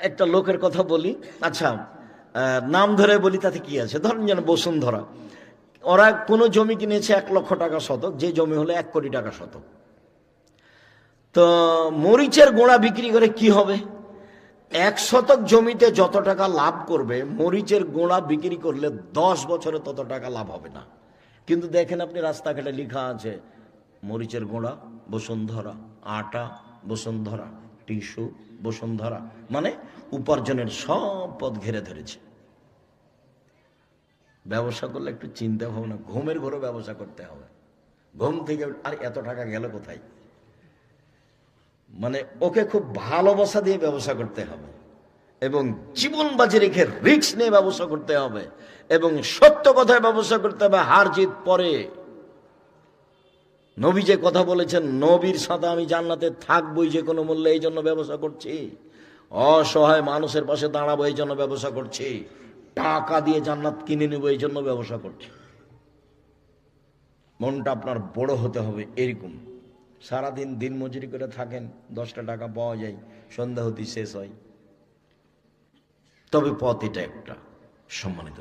একটা লোকের কথা বলি, আচ্ছা নাম ধরে বলি, তাতে কি আছে, ধরেন যেন বসুন্ধরা, ওরা কোনো জমি কিনেছে 1,00,000 টাকা শতক, যে জমি হলো 1 কোটি টাকা শতক। তো মরিচের গোড়া বিক্রি করে কি হবে? 1 শতক জমিতে যত টাকা লাভ করবে, মরিচের গোড়া বিক্রি করলে 10 বছরে তত টাকা লাভ হবে না। কিন্তু দেখেন আপনি রাস্তাঘাটে লেখা আছে মরিচের গোড়া বসুন্ধরা, আটা বসুন্ধরা, টিস্যু বসুন্ধরা, মানে উপার্জনের সব পথ ঘিরে ধরেছে। ব্যবসা করলে একটু চিন্তা ভাবনা, ঘুমের ঘরে ব্যবসা করতে হবে। ঘুম থেকে আর এত টাকা গেল কোথায়, মানে ওকে খুব ভালোবাসা দিয়ে ব্যবসা করতে হবে, এবং জীবন বাজি রেখে রিস্ক নিয়ে ব্যবসা করতে হবে, এবং সত্য কথায় ব্যবসা করতে হবে। হার জিত পরে। নবী যে কথা বলেছেন, নবীর সাথে আমি জান্নাতে থাকবোই যে কোনো মূল্যে, এই জন্য ব্যবসা করছি। অসহায় মানুষের পাশে দাঁড়াবো এই জন্য ব্যবসা করছি। টাকা দিয়ে জান্নাত কিনে নেবো এই জন্য ব্যবসা করছি। মনটা আপনার বড় হতে হবে এরকম। সারাদিন দিন মজুরি করে থাকেন, 10টা টাকা পাওয়া যায়, সন্ধ্যা হতে শেষ হয়। তবে পথ এটা একটা সম্মানিত।